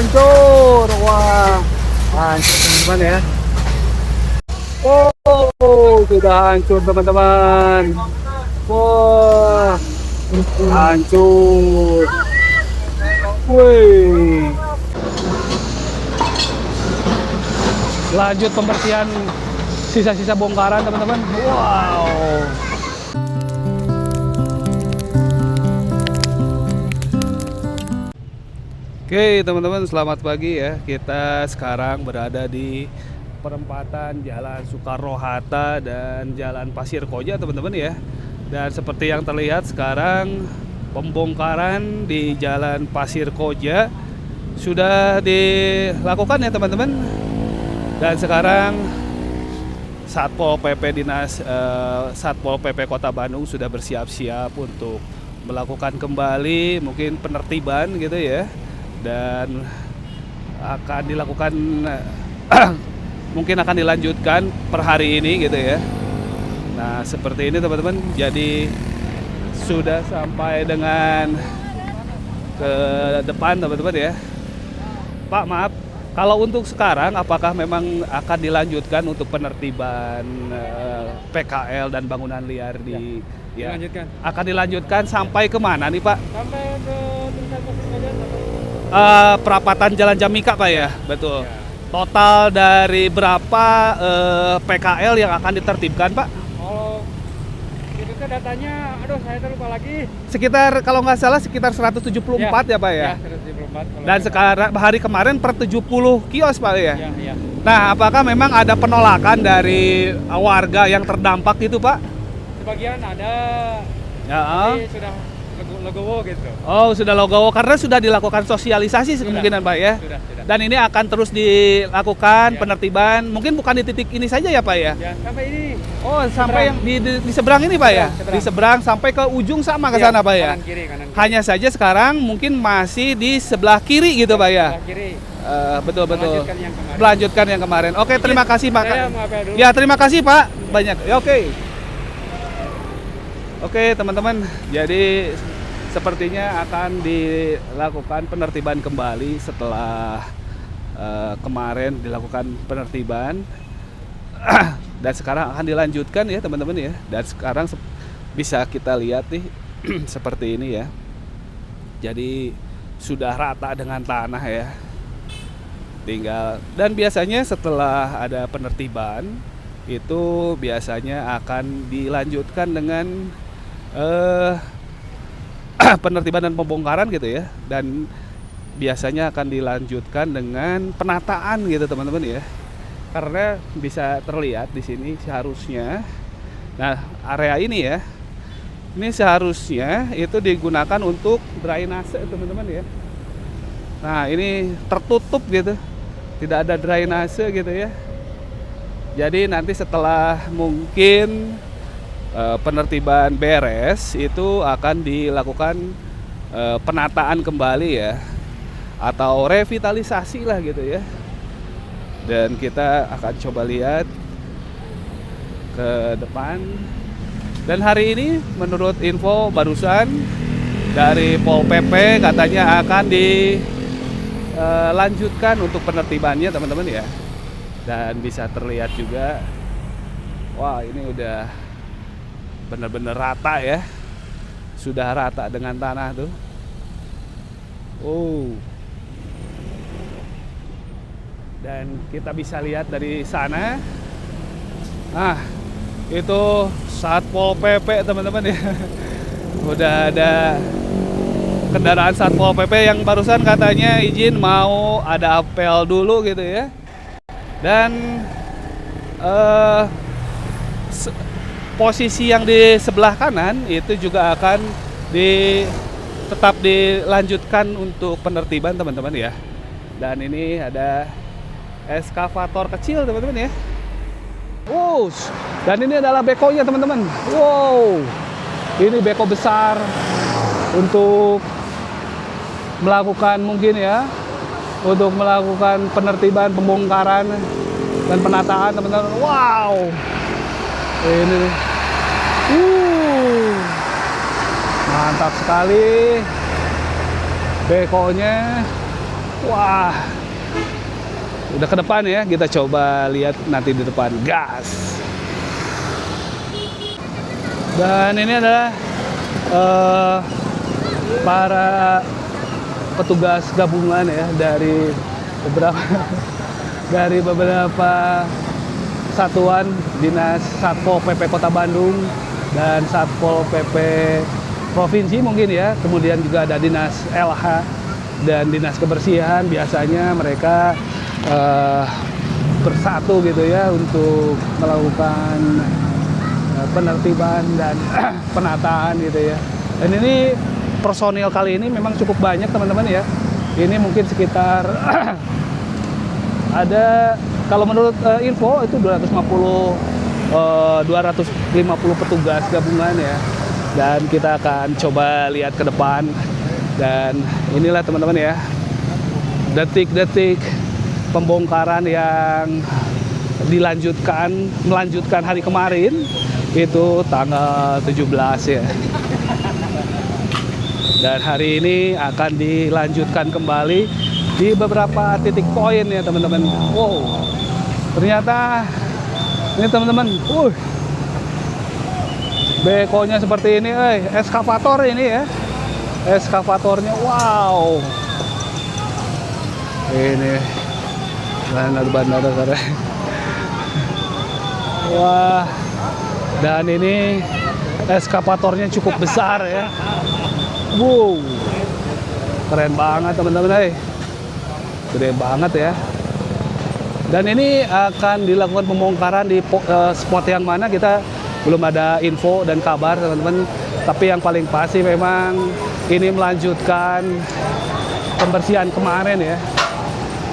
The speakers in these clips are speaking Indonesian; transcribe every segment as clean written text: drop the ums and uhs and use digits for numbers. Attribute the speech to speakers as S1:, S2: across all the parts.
S1: hancur. Wah, hancur teman-teman ya. Oh, sudah hancur teman-teman. Wah, hancur. Wih. Lanjut pembersihan sisa-sisa bongkaran teman-teman. Wow. Oke teman-teman, selamat pagi ya. Kita sekarang berada di perempatan Jalan Soekarno-Hatta dan Jalan Pasir Koja teman-teman ya. Dan seperti yang terlihat sekarang pembongkaran di Jalan Pasir Koja sudah dilakukan ya teman-teman. Dan sekarang Satpol PP Satpol PP Kota Bandung sudah bersiap-siap untuk melakukan kembali mungkin penertiban gitu ya. Dan akan dilakukan mungkin akan dilanjutkan per hari ini gitu ya. Nah seperti ini teman-teman, jadi sudah sampai dengan ke depan teman-teman ya. Pak maaf, kalau untuk sekarang apakah memang akan dilanjutkan untuk penertiban PKL dan bangunan liar di ya,
S2: Dilanjutkan.
S1: akan dilanjutkan sampai kemana nih Pak?
S2: Sampai ke Tulisan Pasir Koja.
S1: Perapatan Jalan Jamika Pak ya, betul.
S2: Ya.
S1: Total dari berapa PKL yang akan ditertibkan Pak?
S2: Kalau itu tuh datanya, aduh saya lupa lagi.
S1: Sekitar kalau nggak salah sekitar 174 ya Pak ya.
S2: Ya, 174.
S1: Dan sekarang hari kemarin per 70 kios Pak ya.
S2: Ya, ya.
S1: Nah, apakah memang ada penolakan dari warga yang terdampak itu Pak?
S2: Sebagian ada,
S1: Ya.
S2: tapi sudah legowo gitu.
S1: Oh, sudah logo karena sudah dilakukan sosialisasi kemungkinan Pak ya.
S2: Sudah.
S1: Dan ini akan terus dilakukan
S2: Ya.
S1: penertiban. Mungkin bukan di titik ini saja ya Pak ya.
S2: Ya, sampai ini.
S1: Oh, sampai
S2: Seberang.
S1: yang di seberang ini Pak ya?
S2: Seberang.
S1: Di seberang sampai ke ujung sama ke
S2: Ya,
S1: sana Pak ya?
S2: Kanan kiri.
S1: Hanya saja sekarang mungkin masih di sebelah kiri gitu Pak ya?
S2: Sebelah kiri.
S1: Betul.
S2: Melanjutkan yang kemarin.
S1: Melanjutkan yang kemarin. Oke, terima kasih Pak.
S2: Saya mau apel dulu.
S1: Ya, terima kasih Pak. Banyak. Ya, oke. Oke, teman-teman. Jadi sepertinya akan dilakukan penertiban kembali setelah kemarin dilakukan penertiban. Dan sekarang akan dilanjutkan ya teman-teman ya. Dan sekarang bisa kita lihat nih seperti ini ya. Jadi sudah rata dengan tanah ya. Tinggal, dan biasanya setelah ada penertiban itu biasanya akan dilanjutkan dengan penertiban dan pembongkaran gitu ya. Dan biasanya akan dilanjutkan dengan penataan gitu teman-teman ya. Karena bisa terlihat di sini seharusnya, nah area ini ya, ini seharusnya itu digunakan untuk drainase teman-teman ya. Nah ini tertutup gitu, tidak ada drainase gitu ya. Jadi nanti setelah mungkin penertiban beres itu akan dilakukan penataan kembali ya, atau revitalisasi lah gitu ya. Dan kita akan coba lihat ke depan. Dan hari ini menurut info barusan dari Pol PP katanya akan dilanjutkan untuk penertibannya teman-teman ya. Dan bisa terlihat juga, wah ini udah benar-benar rata ya. Sudah rata dengan tanah tuh. Oh. Dan kita bisa lihat dari sana. Nah, itu Satpol PP teman-teman ya. Udah ada kendaraan Satpol PP yang barusan katanya izin mau ada apel dulu gitu ya. Dan posisi yang di sebelah kanan itu juga akan tetap dilanjutkan untuk penertiban teman-teman ya. Dan ini ada eskavator kecil teman-teman ya. Wow, dan ini adalah bekonya teman-teman. Wow, ini beko besar untuk melakukan mungkin ya, untuk melakukan penertiban, pembongkaran dan penataan teman-teman. Wow, ini mantap sekali bekonya. Wah, udah ke depan ya, kita coba lihat nanti di depan. Gas. Dan ini adalah para petugas gabungan ya dari beberapa satuan dinas Satpol PP Kota Bandung dan Satpol PP Provinsi mungkin ya. Kemudian juga ada dinas LH dan dinas kebersihan. Biasanya mereka bersatu gitu ya untuk melakukan penertiban dan penataan gitu ya. Dan ini personil kali ini memang cukup banyak teman-teman ya. Ini mungkin sekitar ada, kalau menurut info itu 250 petugas gabungan ya. Dan kita akan coba lihat ke depan. Dan inilah teman-teman ya, detik-detik pembongkaran yang melanjutkan hari kemarin, itu tanggal 17 ya. Dan hari ini akan dilanjutkan kembali di beberapa titik poin ya teman-teman. Wow, ternyata ini teman-teman, bekonya seperti ini, eskavator ini ya, eskavatornya, wow. Ini bandar keren. Wah, dan ini eskavatornya cukup besar ya. Wow, keren banget teman-teman, gede banget ya. Dan ini akan dilakukan pembongkaran di spot yang mana kita belum ada info dan kabar teman-teman. Tapi yang paling pasti memang ini melanjutkan pembersihan kemarin ya.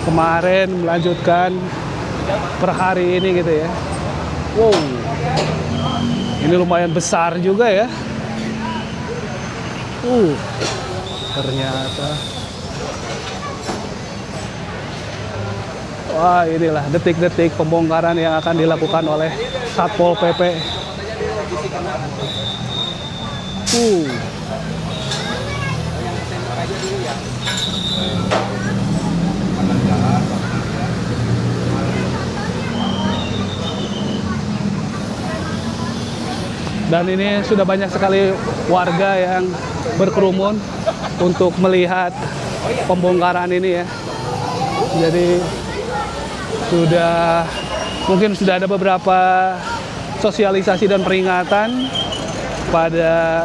S1: Kemarin melanjutkan per hari ini gitu ya. Wow, ini lumayan besar juga ya. Ternyata. Wah, inilah detik-detik pembongkaran yang akan dilakukan oleh Satpol PP. Dan ini sudah banyak sekali warga yang berkerumun untuk melihat pembongkaran ini ya. Jadi mungkin sudah ada beberapa sosialisasi dan peringatan pada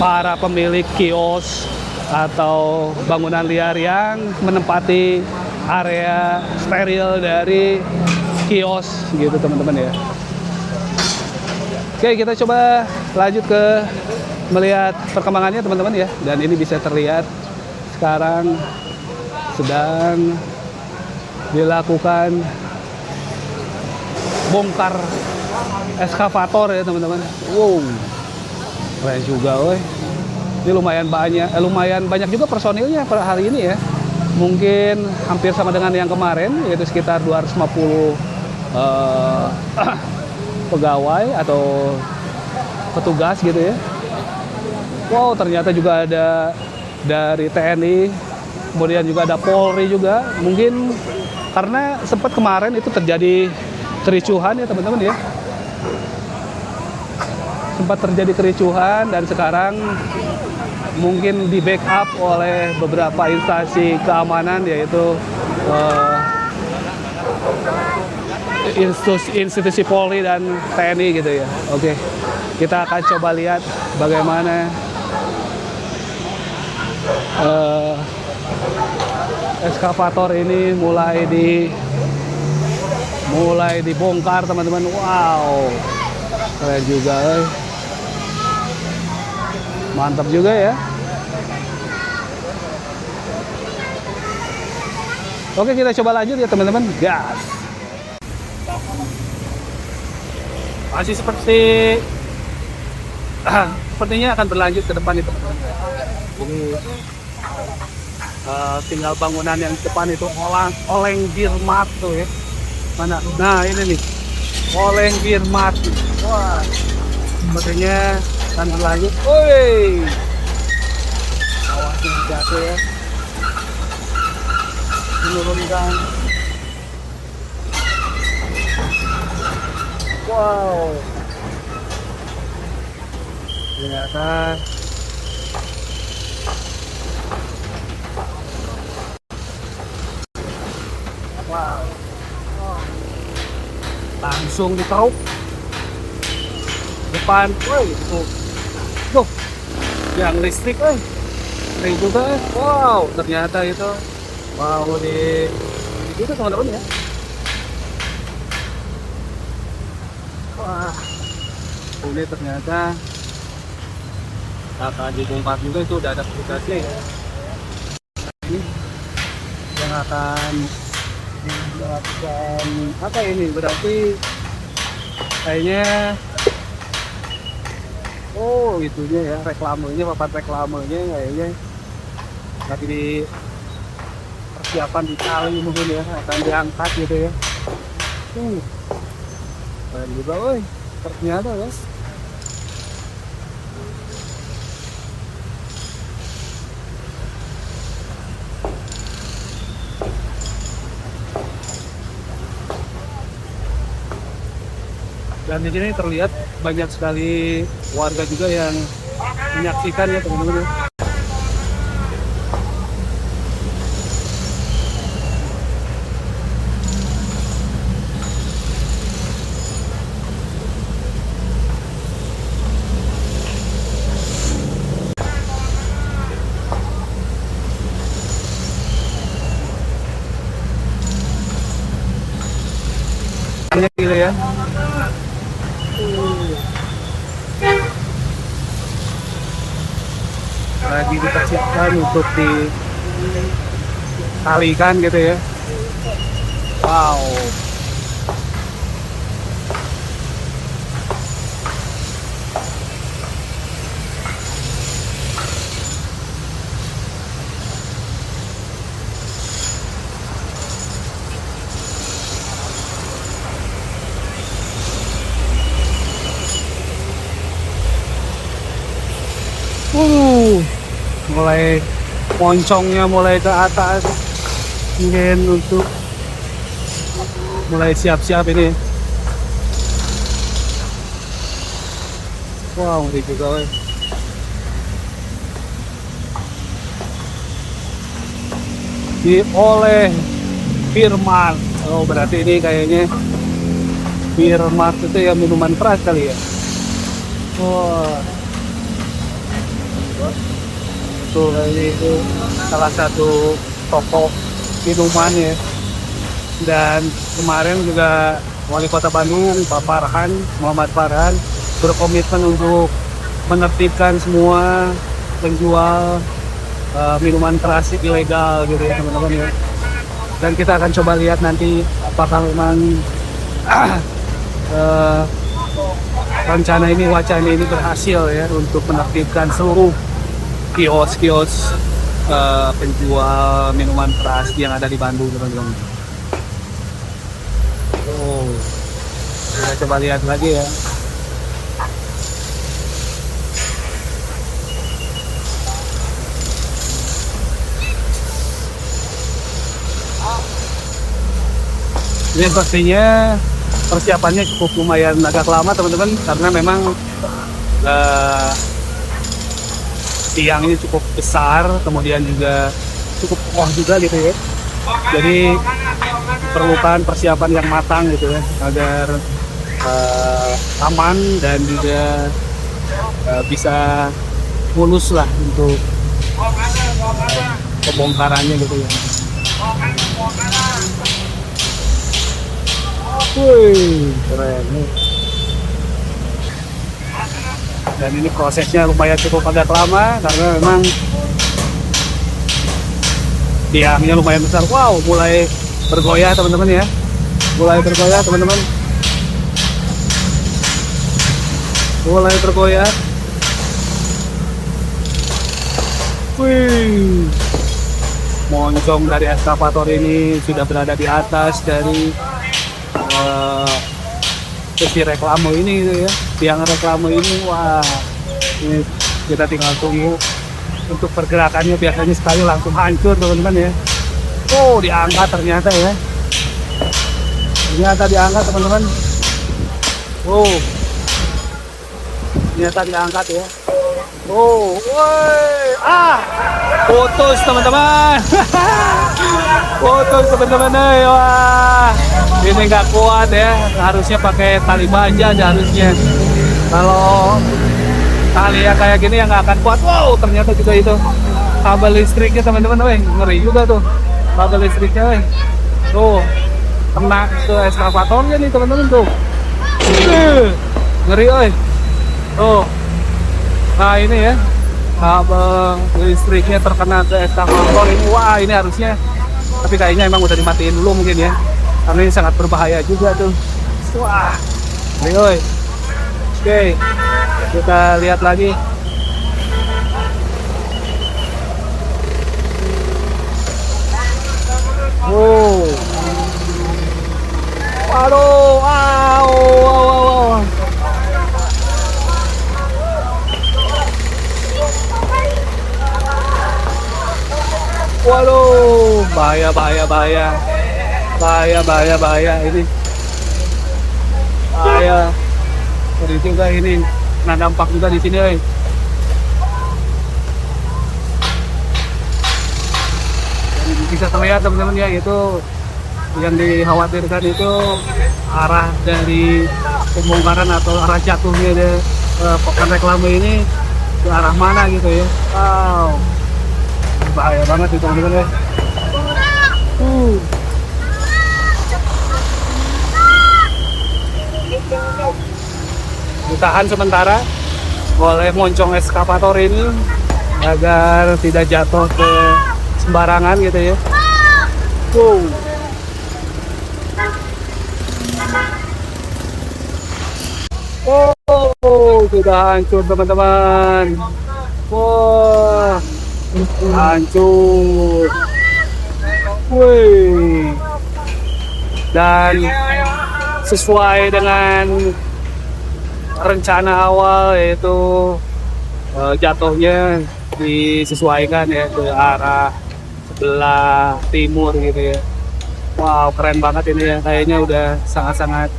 S1: para pemilik kios atau bangunan liar yang menempati area steril dari kios gitu teman-teman ya. Oke, kita coba lanjut ke melihat perkembangannya teman-teman ya. Dan ini bisa terlihat sekarang sedang dilakukan bongkar eskavator ya teman-teman. Wow, keren juga, woy. Ini lumayan banyak juga personilnya per hari ini ya. Mungkin hampir sama dengan yang kemarin, yaitu sekitar 250 pegawai atau petugas gitu ya. Wow, ternyata juga ada dari TNI, kemudian juga ada Polri juga. Mungkin karena sempat kemarin itu terjadi kericuhan ya teman-teman ya. Sempat terjadi kericuhan dan sekarang mungkin di backup oleh beberapa instansi keamanan, yaitu institusi Polri dan TNI gitu ya. Oke, kita akan coba lihat bagaimana eskavator ini mulai dibongkar teman-teman. Wow, keren juga, mantap juga ya. Oke, kita coba lanjut ya teman-teman. Gas. Masih sepertinya akan berlanjut ke depan itu teman-teman. Jadi tinggal bangunan yang depan itu Oleng Birmat tuh ya. Mana? Nah, ini nih. Oleng Birmat. Wah. Sepertinya akan berlanjut. Woi. Awas jatuh ya. menurunkan. Wow, ternyata wow, langsung ditaruh depan. Woi, tuh yang listrik, keren juga. Wow, ternyata itu wow itu teman-teman ya. Wah, ini ternyata akan dibongkar juga, itu udah ada petugasnya ya. Ini yang akan dilakukan apa ini, berarti kayaknya itunya ya, reklamenya, papan reklamenya kayaknya lagi di persiapan di kali mungkin ya, akan diangkat gitu ya. Keren juga, woi, ternyata guys. Dan di sini terlihat banyak sekali warga juga yang menyaksikan ya teman-teman. Banyak gila ya. Lagi dipersiapkan untuk ditalikan gitu ya. Wow. Mulai moncongnya mulai ke atas, mungkin untuk mulai siap-siap ini. Wow, ngeri juga, weh. Oleh Firman. Oh, berarti ini kayaknya Firman itu ya minuman keras kali ya. Wah. Tuh, ini itu salah satu toko minuman ya. Dan kemarin juga Wali Kota Bandung, Pak Farhan, Muhammad Farhan, berkomitmen untuk menertibkan semua penjual minuman keras ilegal gitu ya teman-teman ya. Dan kita akan coba lihat nanti apakah memang rencana ini, wacana ini berhasil ya untuk menertibkan seluruh kios-kios penjual minuman keras yang ada di Bandung teman-teman. Kita coba lihat lagi ya. Ini pastinya persiapannya cukup lumayan agak lama teman-teman, karena memang tiang ini cukup besar, kemudian juga cukup kokoh juga gitu ya. Jadi perlukan persiapan yang matang gitu ya, agar aman dan juga bisa mulus lah untuk pembongkarannya gitu ya. Wih, keren nih. Dan ini prosesnya lumayan cukup agak lama karena memang tiangnya lumayan besar. Wow, mulai bergoyah teman-teman ya. Mulai bergoyah teman-teman. Mulai bergoyah. Wih. Moncong dari eskavator ini sudah berada di atas dari sesi reklame ini gitu ya, tiang reklame ini. Wah, ini kita tinggal tunggu untuk pergerakannya, biasanya sekali langsung hancur teman-teman ya. Oh, diangkat ternyata ya. Ternyata diangkat teman-teman. Oh, ternyata diangkat ya. Oh, woi, putus teman-teman. Putus teman-teman, wah, ini nggak kuat ya. Harusnya pakai tali baja harusnya. Kalau tali yang kayak gini yang nggak akan kuat. Wow, ternyata juga itu kabel listriknya teman-teman, ngeri juga tuh kabel listriknya, tuh kena ke eskavatornya nih teman-teman tuh. Ngeri, tuh. Nah ini ya, kabel listriknya terkena ke eskavator ini. Wah, ini harusnya, tapi kayaknya emang udah dimatiin dulu mungkin ya, karena ini sangat berbahaya juga tuh. Wah, ngeri. Oke, kita lihat lagi. Wow. Waduh, wow. Waduh, bahaya ini. Bahaya. Jadi juga ini, nah dampak juga di sini, bisa terlihat teman-teman ya, itu yang dikhawatirkan itu arah dari pembongkaran atau arah jatuhnya dari pekan reklame ini ke arah mana gitu ya. Wow, bahaya banget itu teman-teman ya. Ditahan sementara oleh moncong eskavator ini agar tidak jatuh ke sembarangan gitu ya. Oh, sudah hancur teman-teman. Wah, hancur. Wih. Dan sesuai dengan rencana awal, yaitu jatuhnya disesuaikan ya ke arah sebelah timur gitu ya. Wow, keren banget ini ya, kayaknya udah sangat-sangat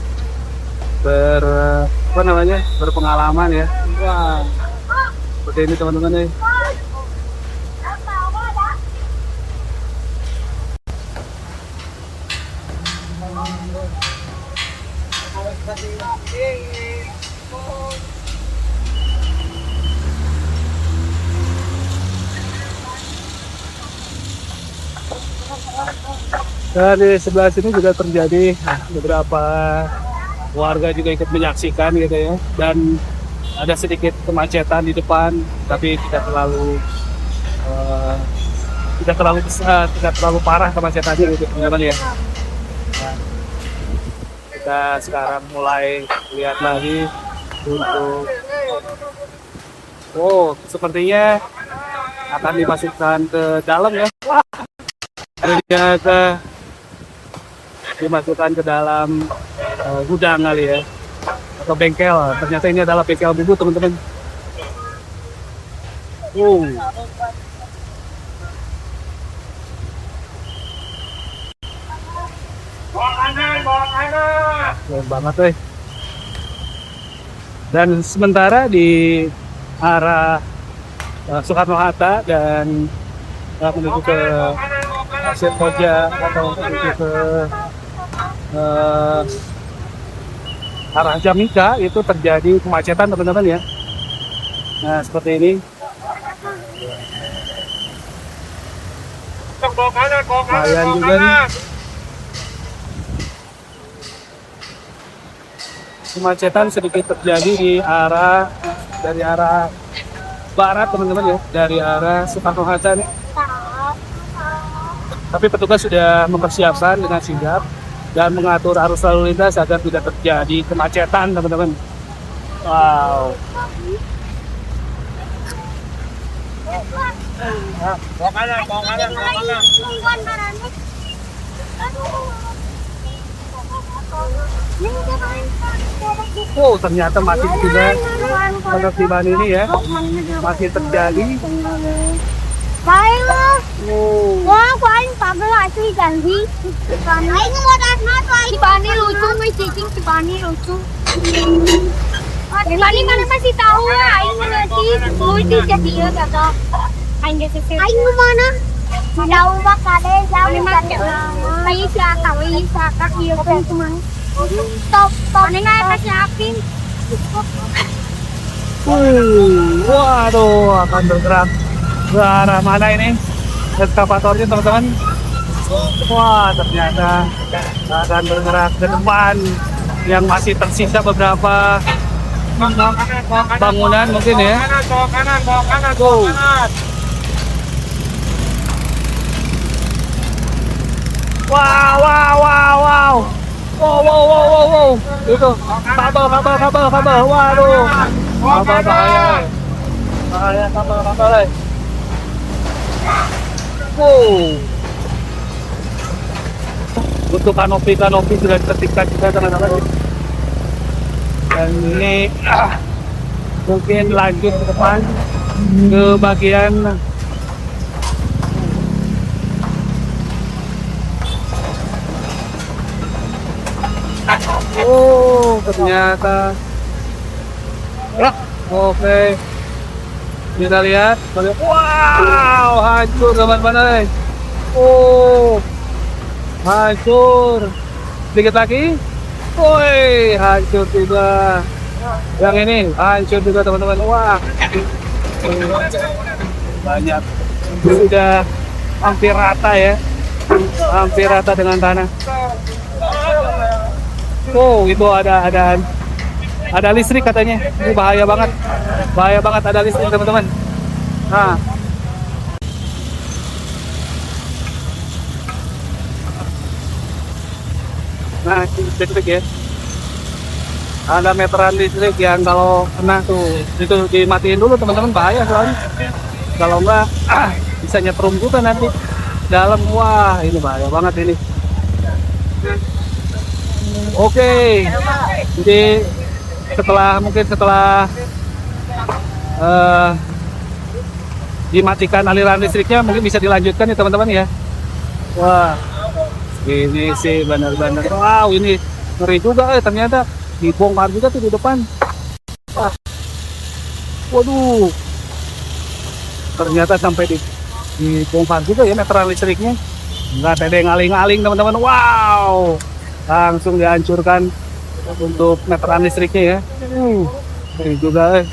S1: berpengalaman ya. Wah, seperti ini teman-teman ya. Dan di sebelah sini juga terjadi beberapa warga juga ikut menyaksikan gitu ya, dan ada sedikit kemacetan di depan, tapi tidak terlalu parah kemacetannya gitu teman-teman ya. Nah, kita sekarang mulai lihat lagi untuk sepertinya akan dimasukkan ke dalam ya. Ternyata dimasukkan ke dalam gudang kali ya, atau bengkel. Ternyata ini adalah bengkel bubut teman-teman. Bawa kanan. Keren banget Dan sementara di arah Soekarno-Hatta dan menuju ke Pasir Koja atau menuju ke arah Jamika itu terjadi kemacetan teman-teman ya. Nah seperti ini. Lumayan juga nih. Kemacetan sedikit terjadi dari arah barat teman-teman ya, dari arah Soekarno-Hatta nih. Tapi petugas sudah mempersiapkan dengan sigap dan mengatur arus lalu lintas agar tidak terjadi kemacetan teman-teman. Wow. Bawa kanan. Ternyata masih juga penertiban ini ya, masih terjadi.
S3: Baik loh.
S1: Oh.
S3: Wah, của anh có cái loại suy giảm gì? Anh mua đặt mắt của anh. Si Bani lucu, may cicing si Bani lucu. Si Bani mana masih tahu ya? Anh ngerti, lucu jadi ya kata. Anh dia sesi. Anh mana? Đâu bác cả đây, đâu bác cả. Tay isa các dia kan cuma. Stop. Anh ngay pas yakin.
S1: Waduh, akan bergerak ke arah mana ini eskavatornya teman-teman? Wah, ternyata akan bergerak ke depan yang masih tersisa beberapa bangunan mungkin ya.
S2: Bawa kanan,
S1: Wow. Wow. Wow. Itu kabel. Waduh. Kabel bahaya. Bahaya kabel. Wow. Untuk kanopi sudah tertikkan juga teman-teman. Dan ini mungkin lanjut ke depan ke bagian ternyata oke. Kita lihat. Wow, hancur teman-teman. Hancur. Sedikit lagi. Woi, hancur juga. Yang ini hancur juga teman-teman. Wah. Banyak. Sudah hampir rata ya. Hampir rata dengan tanah. Itu ada listrik katanya. Ini bahaya banget ada listrik teman-teman. Nah, listrik ya. Ada meteran listrik yang kalau kena tuh itu dimatiin dulu teman-teman, bahaya soalnya. Kalau enggak bisa nyetrum juga nanti dalam. Wah, ini bahaya banget ini. Oke. Jadi setelah dimatikan aliran listriknya, mungkin bisa dilanjutkan ya teman-teman ya. Wah, ini sih benar-benar wow, ini ngeri juga ternyata dibongkar juga tuh di depan. Waduh, ternyata sampai dibongkar juga ya meteran listriknya. Nggak ada yang ngaling-ngaling teman-teman. Wow, langsung dihancurkan untuk meteran listriknya ya. Ngeri juga.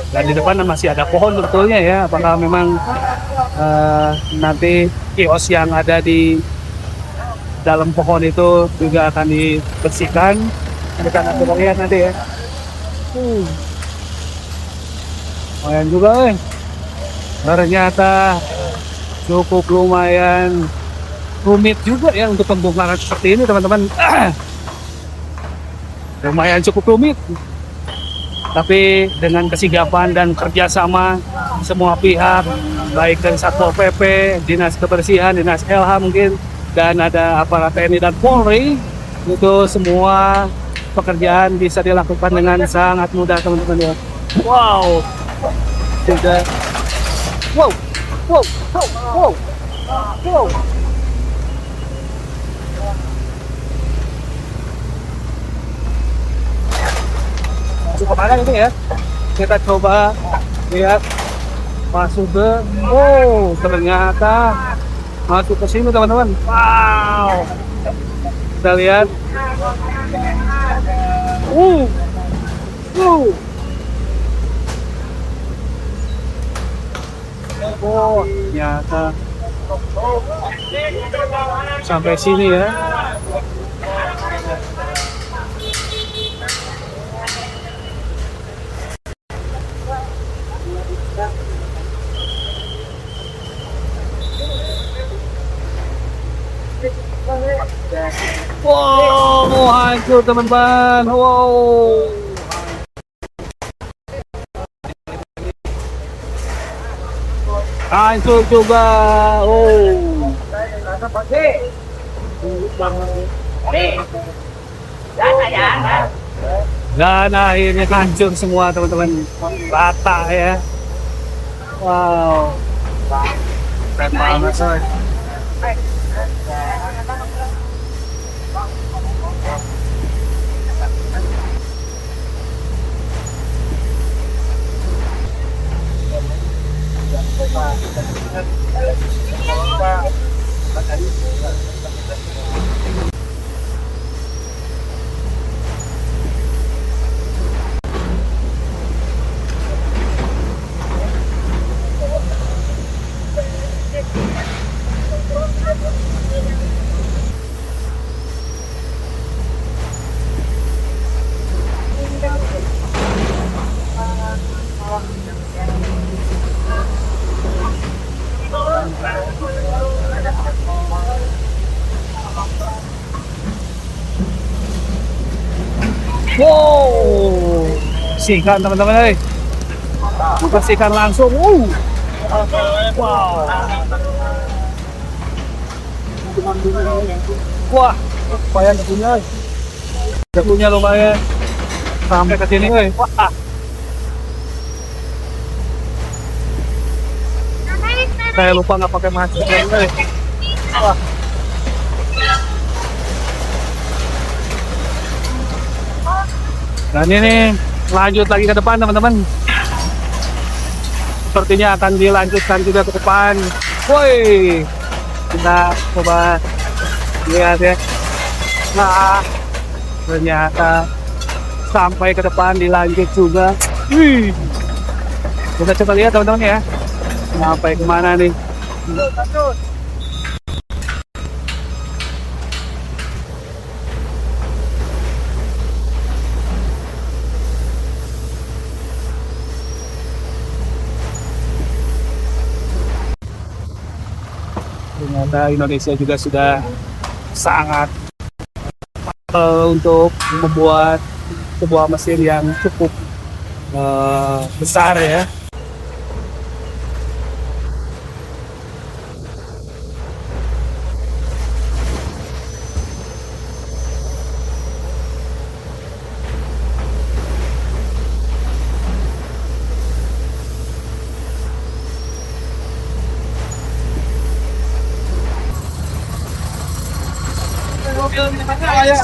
S1: Dan di depan masih ada pohon sebetulnya ya. Apakah memang nanti kios yang ada di dalam pohon itu juga akan dibersihkan? Kita nanti lihat nanti ya. Lumayan juga ternyata cukup lumayan rumit juga ya untuk pembongkaran seperti ini teman-teman. Lumayan cukup rumit. Tapi dengan kesigapan dan kerjasama semua pihak, baik dari Satpol PP, Dinas Kebersihan, Dinas LH mungkin, dan ada aparat TNI dan Polri, itu semua pekerjaan bisa dilakukan dengan sangat mudah teman-teman ya. Wow, sudah, wow. Masuk kemana ini ya? Kita coba lihat masuk ke. Ternyata masuk ke sini teman-teman. Wow. Kita lihat. Ternyata sampai sini ya. Wow, hancur teman-teman. Wow. Hancur juga. Oh. Dan akhirnya hancur semua teman-teman. Rata ya. Wow. Keren banget coy. Wow, bersihkan teman-teman, bersihkan langsung. Wow, wah, lumayan debunya lumayan sampai ke sini, wah. Saya lupa nggak pakai masker, wah. Dan ini lanjut lagi ke depan teman-teman. Sepertinya akan dilanjutkan juga ke depan. Woi, kita coba lihat ya. Nah, ternyata sampai ke depan dilanjut juga. Wih, kita coba lihat teman-teman ya. Sampai kemana nih? Ternyata Indonesia juga sudah sangat untuk membuat sebuah mesin yang cukup besar ya.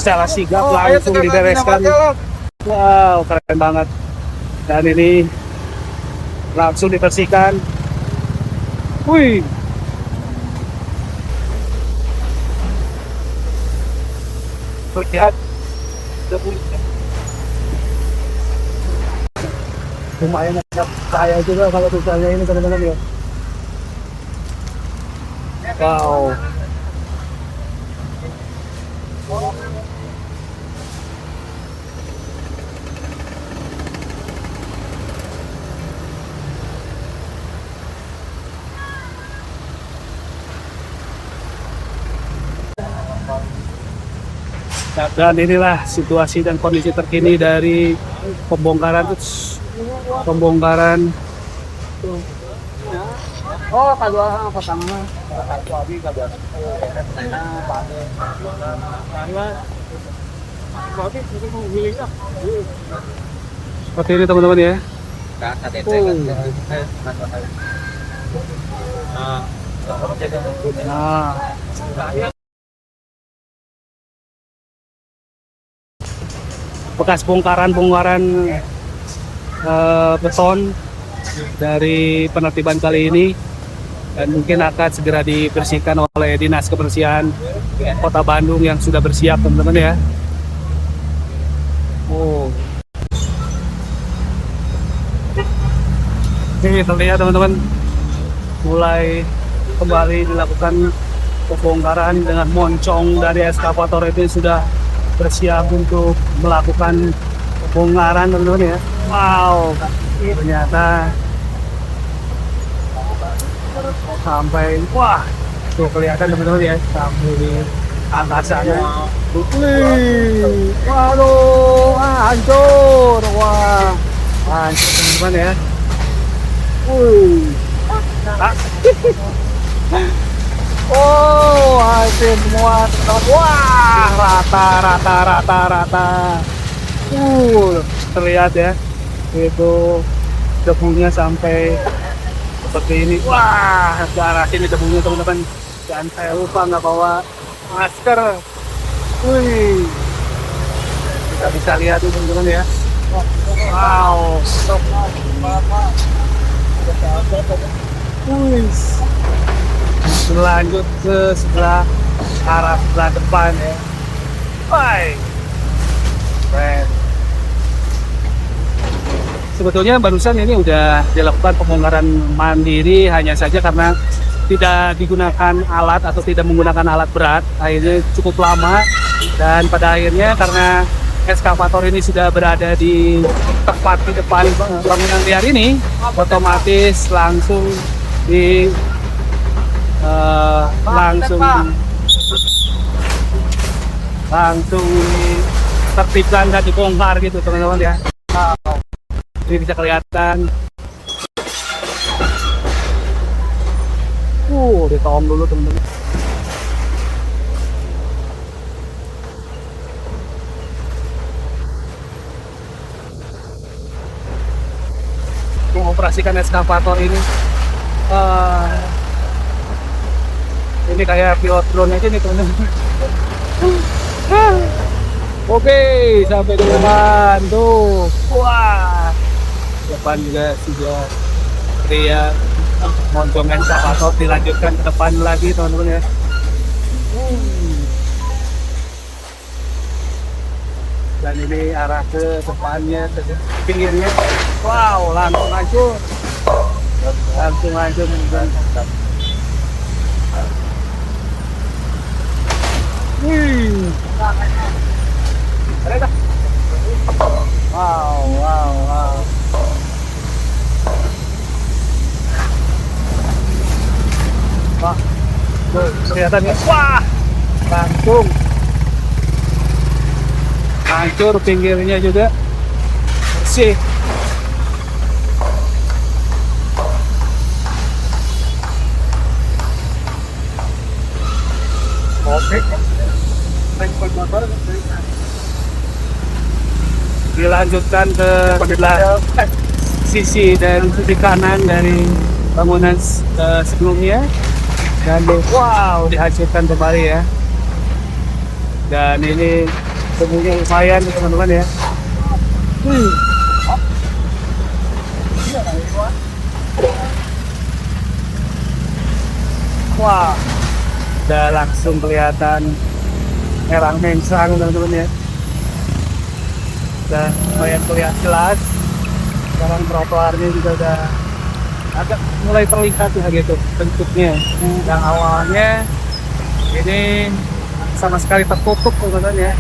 S1: Secara sigap langsung dibereskan. Wow, keren banget. Dan ini langsung dibersihkan. Wih, lihat lumayan ada cahaya juga kalau tulisannya ini teman-teman ya. Wow. Dan inilah situasi dan kondisi terkini dari pembongkaran kedua pertama seperti ini teman-teman ya. Nah, bekas bongkaran beton dari penertiban kali ini, dan mungkin akan segera dibersihkan oleh Dinas Kebersihan Kota Bandung yang sudah bersiap teman-teman ya. Oh, ini terlihat teman-teman mulai kembali dilakukan pembongkaran dengan moncong dari eskavator itu sudah bersiap untuk melakukan pembongkaran teman-teman ya. Wow, ternyata sampai, wah tuh kelihatan teman-teman ya, sampai angkat sana. Wih, waduh, hancur, wah, hancur teman-teman ya. Wih, oh, hancur semua, teman-teman. Wah, rata. Terlihat ya, itu debunya sampai seperti ini. Wah, ke arah sini debunya teman-teman. Jangan saya lupa nggak bawa masker. Wih, kita bisa lihat tuh teman-teman ya. Wow. Wih. Lanjut ke sebelah arah sebelah depan ya. Baik. Keren. Sebetulnya barusan ini udah dilakukan pembongkaran mandiri, hanya saja karena tidak digunakan alat atau tidak menggunakan alat berat, akhirnya cukup lama, dan pada akhirnya karena eskavator ini sudah berada di tepat di depan bangunan liar ini, otomatis langsung ditertibkan dan dibongkar gitu teman-teman ya. Ini bisa kelihatan. Ditolong dulu teman-teman. Mengoperasikan eskavator ini. Ini kayak pilot drone aja nih teman-teman. Oke, sampai di depan tuh. Wah, depan juga sudah terlihat moncong eskavator, dilanjutkan ke depan lagi teman-teman ya. Dan ini arah ke depannya, ke pinggirnya. Wow, langsung hancur teman-teman. Wow. Wah, tuh, kelihatan ya. Wah, langsung hancur, pinggirnya juga bersih. Oke. Dilanjutkan ke sebelah sisi dan sisi kanan dari bangunan sebelumnya, dan wow, dihancurkan kembali ya. Dan ini semuanya lumayan teman-teman ya. Wah, udah langsung kelihatan merah mengsang teman-teman ya. Dan lumayan terlihat jelas. Sekarang trotoarnya juga udah agak mulai terlihat ya gitu bentuknya. Yang awalnya ini sama sekali tertutup teman-teman ya.